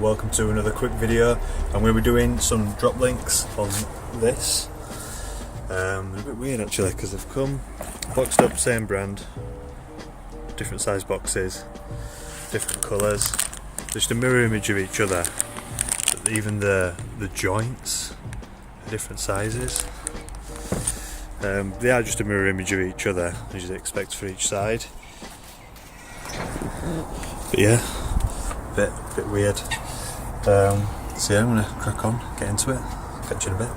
welcome to another quick video. I'm going to be doing some drop links on this. A bit weird actually because they've come boxed up, same brand, different size boxes, different colours, just a mirror image of each other. Even the joints are different sizes. They are just a mirror image of each other as you'd expect for each side. But yeah, bit weird. So yeah, I'm gonna crack on, get into it, catch you in a bit.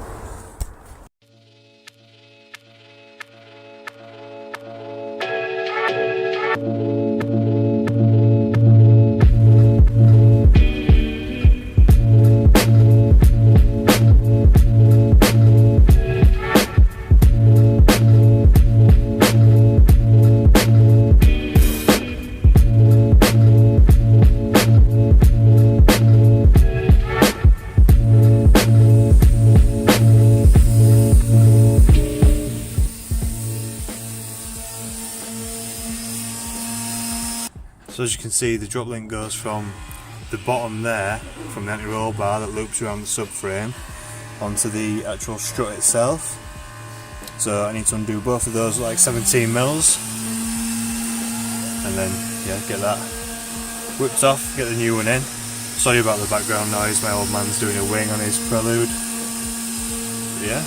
So as you can see, the drop link goes from the bottom there, from the anti-roll bar that loops around the subframe, onto the actual strut itself. So I need to undo both of those like 17 mils, and then yeah, get that whipped off, get the new one in. Sorry about the background noise, my old man's doing a wing on his Prelude. But yeah.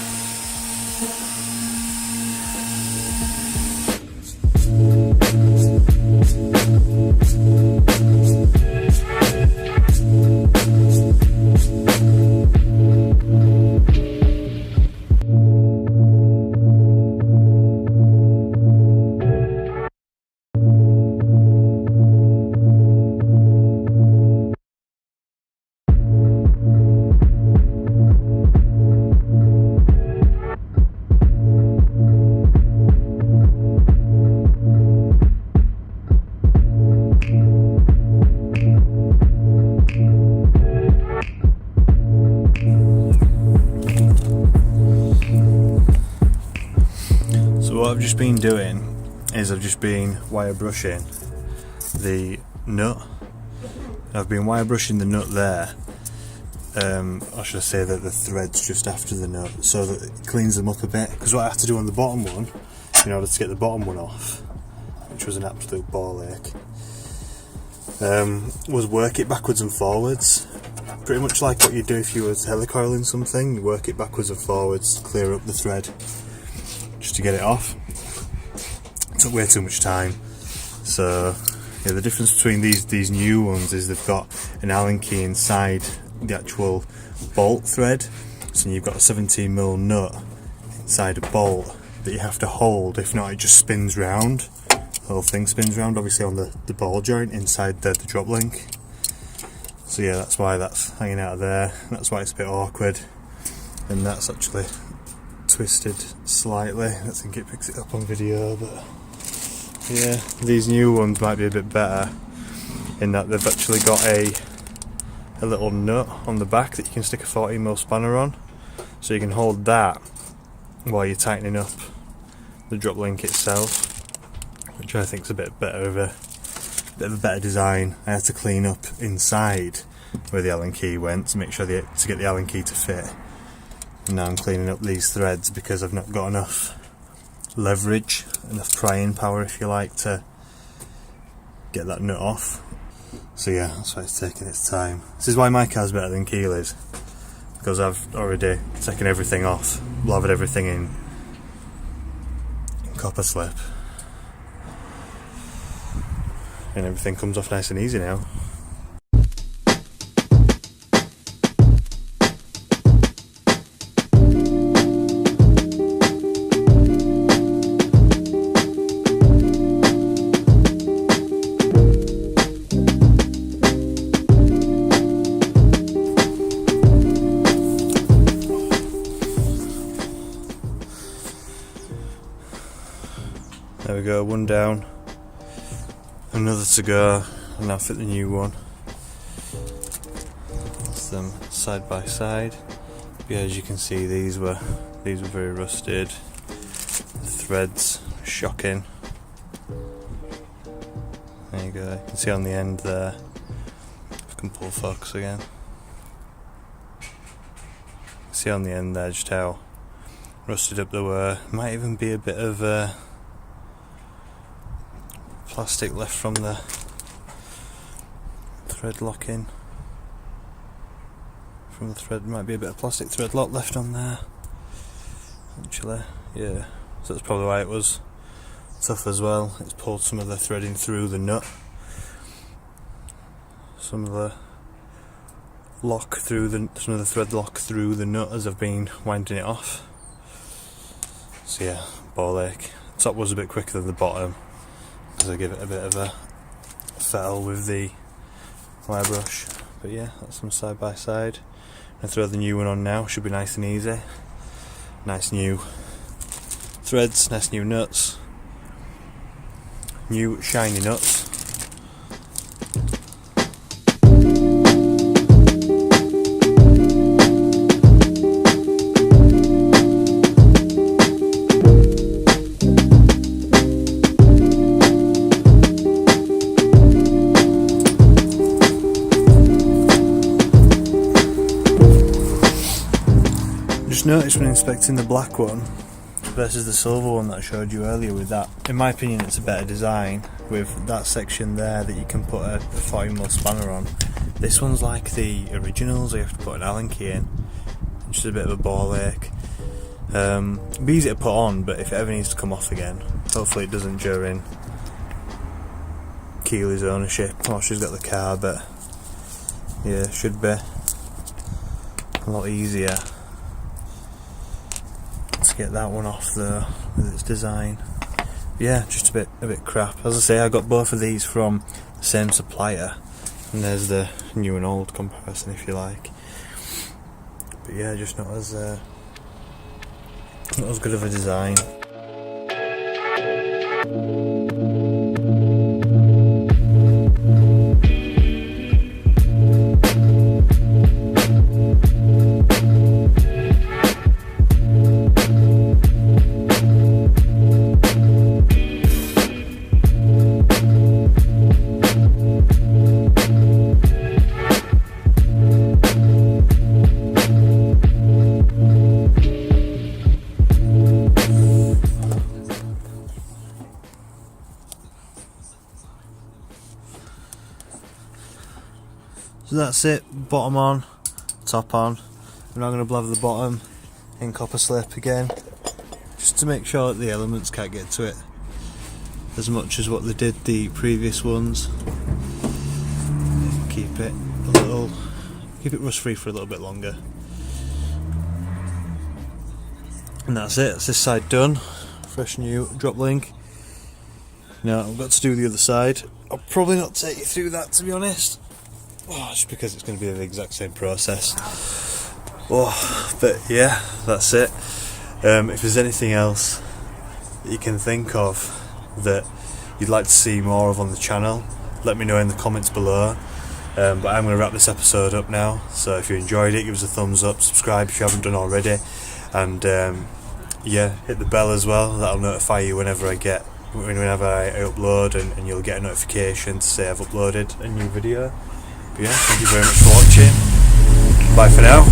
What I've just been doing is I've just been wire brushing the nut. I've been wire brushing the nut there, or should I say that the threads just after the nut, so that it cleans them up a bit, because what I had to do on the bottom one, in order to get the bottom one off, which was an absolute ball ache, was work it backwards and forwards, pretty much like what you do if you were helicoiling something. You work it backwards and forwards, clear up the thread, just to get it off. It took way too much time. So yeah, the difference between these new ones is they've got an Allen key inside the actual bolt thread. So you've got a 17mm nut inside a bolt that you have to hold, if not it just spins round. The whole thing spins round, obviously on the ball joint inside the drop link. So yeah, that's why that's hanging out of there. That's why it's a bit awkward. And that's actually twisted slightly. I don't think it picks it up on video, but yeah, these new ones might be a bit better in that they've actually got a little nut on the back that you can stick a 14mm spanner on, so you can hold that while you're tightening up the drop link itself, which I think is a bit of a better design. I had to clean up inside where the Allen key went to make sure to get the Allen key to fit. And now I'm cleaning up these threads because I've not got enough leverage, enough prying power if you like, to get that nut off. So yeah, that's why it's taking its time. This is why my car's better than Keely's, because I've already taken everything off, lathered everything in copper slip, and everything comes off nice and easy now. There we go, one down, another to go, and I'll fit the new one. That's them side by side. Yeah, as you can see, these were very rusted. The threads shocking. There you go. You can see on the end there, I've can pull focus again. See on the end there just how rusted up they were. Might even be a bit of plastic left from the thread locking. From the thread, might be a bit of plastic thread lock left on there. Actually, yeah. So that's probably why it was tough as well. It's pulled some of the threading through the nut. Some of the thread lock through the nut as I've been winding it off. So yeah, ball ache. The top was a bit quicker than the bottom because I give it a bit of a fettle with the wire brush. But yeah, that's them side by side. I'm gonna throw the new one on now. Should be nice and easy. Nice new threads, nice new nuts, new shiny nuts. Just noticed when inspecting the black one versus the silver one that I showed you earlier with that, in my opinion it's a better design with that section there that you can put a 40mm spanner on. This one's like the originals, you have to put an Allen key in, just a bit of a ball ache. It'd be easy to put on, but if it ever needs to come off again, hopefully it doesn't during Keely's ownership while she's got the car, but yeah, it should be a lot easier to get that one off though with its design. Yeah, just a bit crap. As I say, I got both of these from the same supplier, and there's the new and old comparison if you like. But yeah, just not as good of a design. So that's it, bottom on, top on. I'm now going to blather the bottom in copper slip again, just to make sure that the elements can't get to it as much as what they did the previous ones. Keep it rust free for a little bit longer. And that's it, that's this side done. Fresh new drop link. Now I've got to do the other side. I'll probably not take you through that, to be honest. Just because it's going to be the exact same process. But yeah, that's it. If there's anything else that you can think of that you'd like to see more of on the channel, let me know in the comments below. But I'm going to wrap this episode up now, so if you enjoyed it, give us a thumbs up, subscribe if you haven't done already, and yeah, hit the bell as well. That'll notify you whenever I upload, and you'll get a notification to say I've uploaded a new video. But yeah, thank you very much for watching. Bye for now.